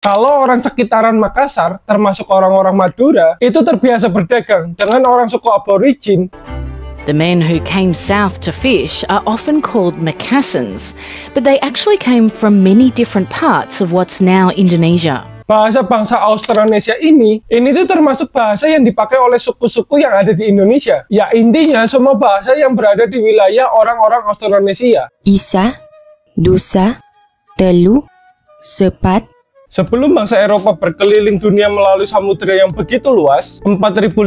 Kalau orang sekitaran Makassar, termasuk orang-orang Madura, itu terbiasa berdagang dengan orang suku aborigin. The men who came south to fish are often called Macassans, but they actually came from many different parts of what's now Indonesia. Bahasa bangsa Austronesia ini tuh termasuk bahasa yang dipakai oleh suku-suku yang ada di Indonesia. Ya intinya semua bahasa yang berada di wilayah orang-orang Austronesia. Isa, Dusa, Telu, Sepat. Sebelum bangsa Eropa berkeliling dunia melalui samudera yang begitu luas, 4.500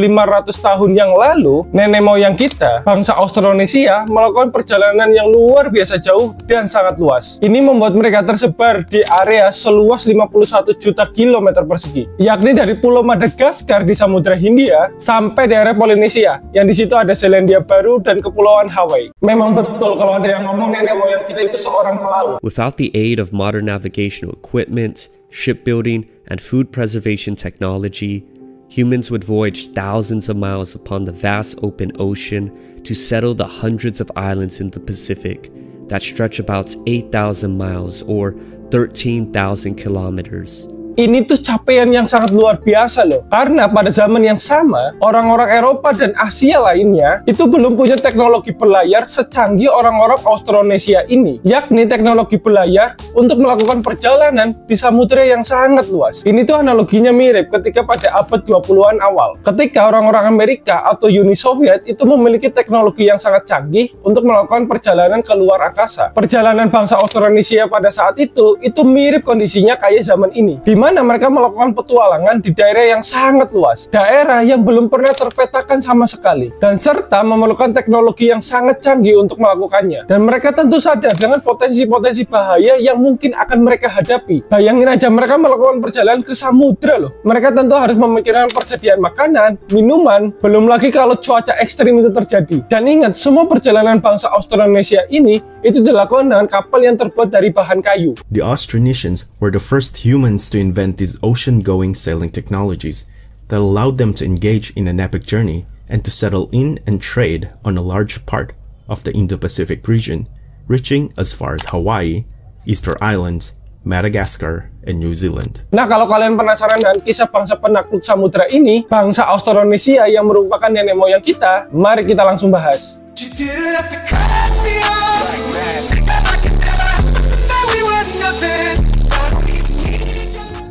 tahun yang lalu, nenek moyang kita, bangsa Austronesia, melakukan perjalanan yang luar biasa jauh dan sangat luas. Ini membuat mereka tersebar di area seluas 51 juta kilometer persegi, yakni dari Pulau Madagaskar di Samudra Hindia sampai daerah Polinesia, yang di situ ada Selandia Baru dan Kepulauan Hawaii. Memang betul kalau ada yang ngomong nenek moyang kita itu seorang pelaut. Without the aid of modern navigational equipment, shipbuilding, and food preservation technology, humans would voyage thousands of miles upon the vast open ocean to settle the hundreds of islands in the Pacific that stretch about 8,000 miles or 13,000 kilometers. Ini tuh capaian yang sangat luar biasa loh. Karena pada zaman yang sama, orang-orang Eropa dan Asia lainnya itu belum punya teknologi berlayar secanggih orang-orang Austronesia ini. Yakni teknologi berlayar untuk melakukan perjalanan di samudera yang sangat luas. Ini tuh analoginya mirip ketika pada abad 20-an awal. Ketika orang-orang Amerika atau Uni Soviet itu memiliki teknologi yang sangat canggih untuk melakukan perjalanan ke luar angkasa. Perjalanan bangsa Austronesia pada saat itu mirip kondisinya kayak zaman ini. Di mana mereka melakukan petualangan di daerah yang sangat luas, daerah yang belum pernah terpetakan sama sekali, dan serta memerlukan teknologi yang sangat canggih untuk melakukannya. Dan mereka tentu sadar dengan potensi-potensi bahaya yang mungkin akan mereka hadapi. Bayangin aja mereka melakukan perjalanan ke samudra loh. Mereka tentu harus memikirkan persediaan makanan, minuman, belum lagi kalau cuaca ekstrim itu terjadi. Dan ingat, semua perjalanan bangsa Austronesia ini itu dilakukan dengan kapal yang terbuat dari bahan kayu. The Austronesians were the first humans to invent these ocean-going sailing technologies that allowed them to engage in an epic journey and to settle in and trade on a large part of the Indo-Pacific region, reaching as far as Hawaii, Easter Islands, Madagascar, and New Zealand. Nah, kalau kalian penasaran dengan kisah bangsa penakluk samudra ini, bangsa Austronesia yang merupakan nenek moyang kita, mari kita langsung bahas.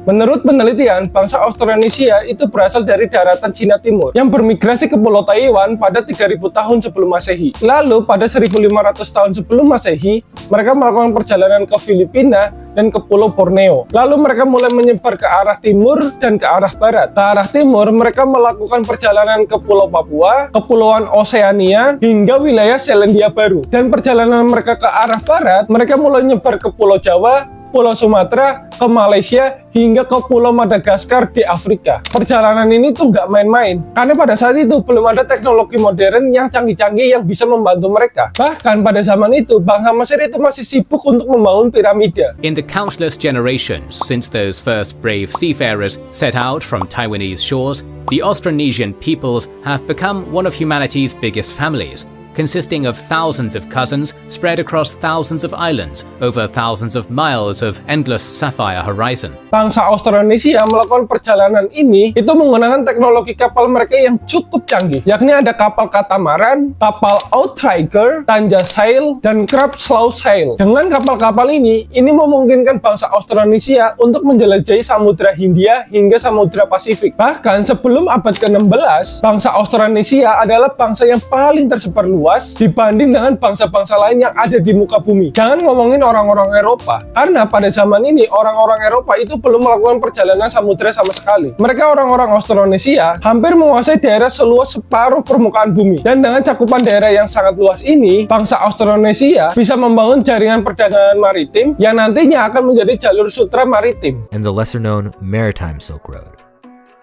Menurut penelitian, bangsa Austronesia itu berasal dari daratan Cina Timur yang bermigrasi ke Pulau Taiwan pada 3000 tahun sebelum Masehi. Lalu pada 1500 tahun sebelum Masehi, mereka melakukan perjalanan ke Filipina dan ke Pulau Borneo. Lalu mereka mulai menyebar ke arah timur dan ke arah barat. Ke arah timur, mereka melakukan perjalanan ke Pulau Papua, Kepulauan Oseania, hingga wilayah Selandia Baru. Dan perjalanan mereka ke arah barat, mereka mulai menyebar ke Pulau Jawa, Pulau Sumatera, ke Malaysia, hingga ke Pulau Madagaskar di Afrika. Perjalanan ini tuh nggak main-main, karena pada saat itu belum ada teknologi modern yang canggih-canggih yang bisa membantu mereka. Bahkan pada zaman itu, bangsa Mesir itu masih sibuk untuk membangun piramida. In the countless generations since those first brave seafarers set out from Taiwanese shores, the Austronesian peoples have become one of humanity's biggest families, consisting of thousands of cousins spread across thousands of islands over thousands of miles of endless sapphire horizon. Bangsa Austronesia melakukan perjalanan ini itu menggunakan teknologi kapal mereka yang cukup canggih, yakni ada kapal katamaran, kapal outrigger, tanja sail, dan crab slow sail. Dengan kapal-kapal ini memungkinkan bangsa Austronesia untuk menjelajahi Samudra Hindia hingga Samudra Pasifik. Bahkan sebelum abad ke-16, bangsa Austronesia adalah bangsa yang paling tersebar luas dibanding dengan bangsa-bangsa lain yang ada di muka bumi. Jangan ngomongin orang-orang Eropa, karena pada zaman ini orang-orang Eropa itu belum melakukan perjalanan samudera sama sekali. Mereka orang-orang Austronesia hampir menguasai daerah seluas separuh permukaan bumi. Dan dengan cakupan daerah yang sangat luas ini, bangsa Austronesia bisa membangun jaringan perdagangan maritim yang nantinya akan menjadi jalur sutra maritim. And the lesser-known Maritime Silk Road.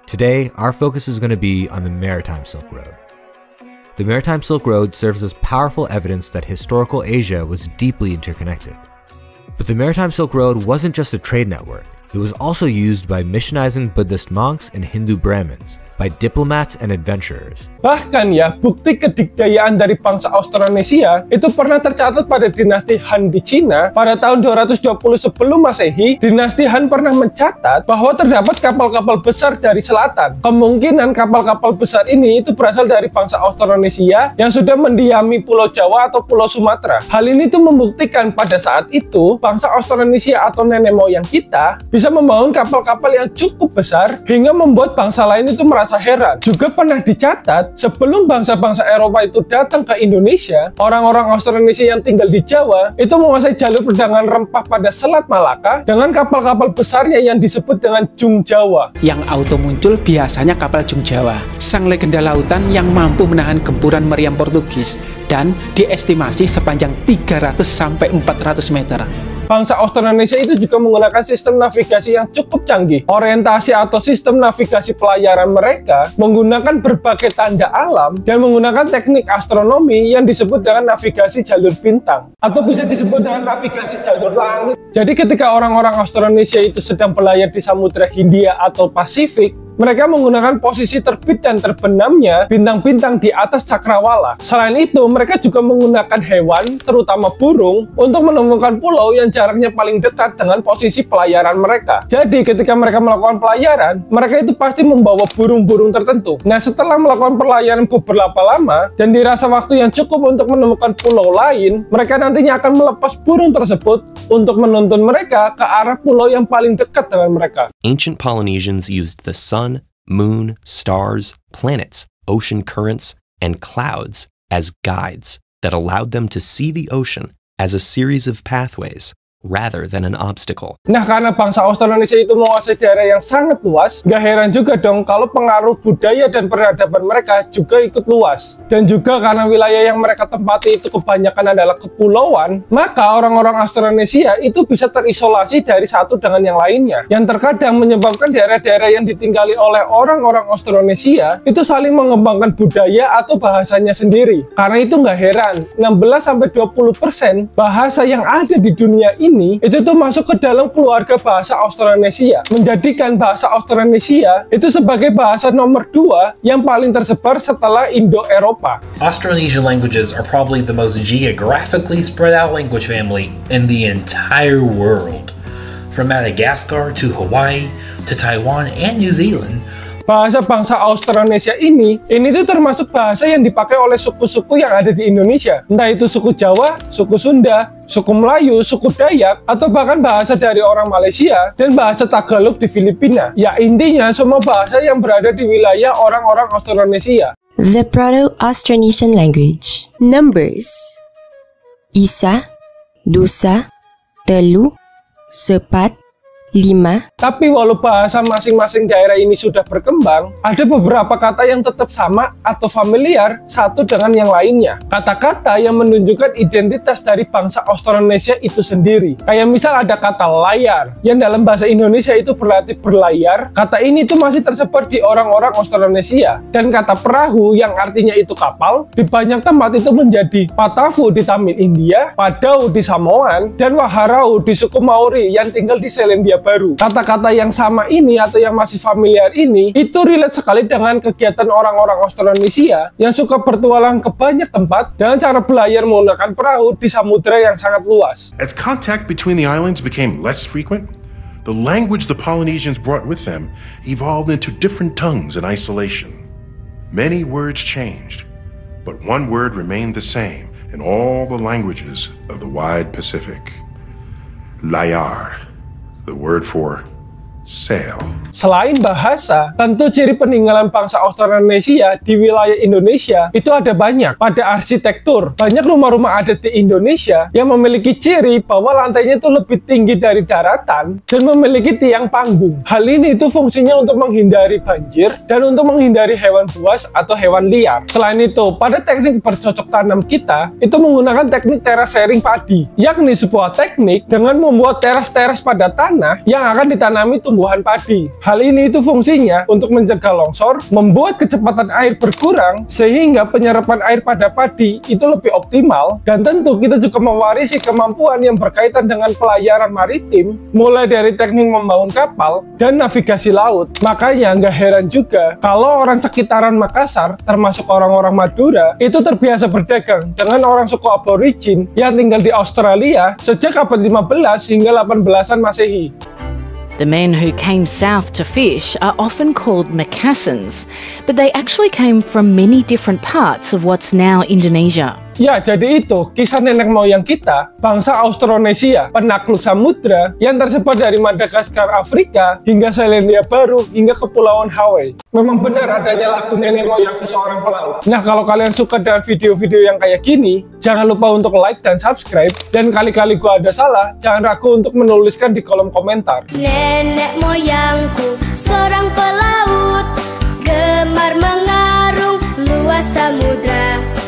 Today, our focus is going to be on the Maritime Silk Road. The Maritime Silk Road serves as powerful evidence that historical Asia was deeply interconnected. But the Maritime Silk Road wasn't just a trade network. It was also used by missionizing Buddhist monks and Hindu Brahmins, by diplomats and adventurers. Bahkan ya, bukti kedikdayaan dari bangsa Austronesia itu pernah tercatat pada dinasti Han di Cina pada tahun 220 sebelum Masehi. Dinasti Han pernah mencatat bahwa terdapat kapal-kapal besar dari selatan. Kemungkinan kapal-kapal besar ini itu berasal dari bangsa Austronesia yang sudah mendiami Pulau Jawa atau Pulau Sumatera. Hal ini tuh membuktikan pada saat itu bangsa Austronesia atau nenek moyang kita bisa membangun kapal-kapal yang cukup besar hingga membuat bangsa lain itu merasa heran. Juga pernah dicatat sebelum bangsa-bangsa Eropa itu datang ke Indonesia, orang-orang Austronesia yang tinggal di Jawa itu menguasai jalur perdagangan rempah pada Selat Malaka dengan kapal-kapal besarnya yang disebut dengan Jung Jawa. Yang auto muncul biasanya kapal Jung Jawa, sang legenda lautan yang mampu menahan gempuran meriam Portugis dan diestimasi sepanjang 300 sampai 400 meter. Bangsa Austronesia itu juga menggunakan sistem navigasi yang cukup canggih. Orientasi atau sistem navigasi pelayaran mereka menggunakan berbagai tanda alam dan menggunakan teknik astronomi yang disebut dengan navigasi jalur bintang atau bisa disebut dengan navigasi jalur langit. Jadi ketika orang-orang Austronesia itu sedang berlayar di Samudra Hindia atau Pasifik, mereka menggunakan posisi terbit dan terbenamnya bintang-bintang di atas cakrawala. Selain itu, mereka juga menggunakan hewan, terutama burung, untuk menemukan pulau yang jaraknya paling dekat dengan posisi pelayaran mereka. Jadi, ketika mereka melakukan pelayaran, mereka itu pasti membawa burung-burung tertentu. Nah, setelah melakukan pelayaran beberapa lama, dan dirasa waktu yang cukup untuk menemukan pulau lain, mereka nantinya akan melepas burung tersebut untuk menuntun mereka ke arah pulau yang paling dekat dengan mereka. Ancient Polynesians used the sun, moon, stars, planets, ocean currents, and clouds as guides that allowed them to see the ocean as a series of pathways rather than an obstacle. Nah, karena bangsa Austronesia itu menguasai daerah yang sangat luas, gak heran juga dong kalau pengaruh budaya dan peradaban mereka juga ikut luas. Dan juga karena wilayah yang mereka tempati itu kebanyakan adalah kepulauan, maka orang-orang Austronesia itu bisa terisolasi dari satu dengan yang lainnya, yang terkadang menyebabkan daerah-daerah yang ditinggali oleh orang-orang Austronesia itu saling mengembangkan budaya atau bahasanya sendiri. Karena itu gak heran, 16-20% bahasa yang ada di dunia ini itu tuh masuk ke dalam keluarga bahasa Austronesia, menjadikan bahasa Austronesia itu sebagai bahasa nomor 2 yang paling tersebar setelah Indo-Eropa. Austronesian languages are probably the most geographically spread out language family in the entire world. From Madagascar to Hawaii to Taiwan and New Zealand, bahasa bangsa Austronesia ini tuh termasuk bahasa yang dipakai oleh suku-suku yang ada di Indonesia. Entah itu suku Jawa, suku Sunda, suku Melayu, suku Dayak, atau bahkan bahasa dari orang Malaysia dan bahasa Tagalog di Filipina. Ya intinya semua bahasa yang berada di wilayah orang-orang Austronesia. The Proto-Austronesian language. Numbers. Isa, Dusa, Telu, Sepat, 5. Tapi walau bahasa masing-masing daerah ini sudah berkembang, ada beberapa kata yang tetap sama atau familiar satu dengan yang lainnya. Kata-kata yang menunjukkan identitas dari bangsa Austronesia itu sendiri. Kayak misal ada kata layar, yang dalam bahasa Indonesia itu berarti berlayar. Kata ini tuh masih tersebar di orang-orang Austronesia. Dan kata perahu yang artinya itu kapal, di banyak tempat itu menjadi patafu di Tamil India, padau di Samoan, dan waharau di suku Maori yang tinggal di Selandia Baru. Kata-kata yang sama ini atau yang masih familiar ini itu relate sekali dengan kegiatan orang-orang Austronesia yang suka bertualang ke banyak tempat dengan cara berlayar menggunakan perahu di samudera yang sangat luas. As contact between the islands became less frequent, the language the Polynesians brought with them evolved into different tongues in isolation. Many words changed, but one word remained the same in all the languages of the wide Pacific. Layar, the word for sail. Selain bahasa, tentu ciri peninggalan bangsa Austronesia di wilayah Indonesia itu ada banyak. Pada arsitektur, banyak rumah-rumah adat di Indonesia yang memiliki ciri bahwa lantainya itu lebih tinggi dari daratan dan memiliki tiang panggung. Hal ini itu fungsinya untuk menghindari banjir dan untuk menghindari hewan buas atau hewan liar. Selain itu, pada teknik bercocok tanam kita itu menggunakan teknik terasering padi, yakni sebuah teknik dengan membuat teras-teras pada tanah yang akan ditanami tumbuhan tumbuhan padi. Hal ini itu fungsinya untuk mencegah longsor, membuat kecepatan air berkurang, sehingga penyerapan air pada padi itu lebih optimal, dan tentu kita juga mewarisi kemampuan yang berkaitan dengan pelayaran maritim, mulai dari teknik membangun kapal dan navigasi laut. Makanya nggak heran juga kalau orang sekitaran Makassar, termasuk orang-orang Madura, itu terbiasa berdagang dengan orang suku aborigin yang tinggal di Australia sejak abad 15 hingga 18-an Masehi. The men who came south to fish are often called Macassans, but they actually came from many different parts of what's now Indonesia. Ya, jadi itu kisah nenek moyang kita, bangsa Austronesia, penakluk samudra yang tersebar dari Madagaskar, Afrika, hingga Selandia Baru, hingga Kepulauan Hawaii. Memang benar adanya lagu nenek moyangku seorang pelaut. Nah, kalau kalian suka dengan video-video yang kayak gini, jangan lupa untuk like dan subscribe, dan kali-kali gua ada salah, jangan ragu untuk menuliskan di kolom komentar. Nenek moyangku seorang pelaut, gemar mengarung luas samudra.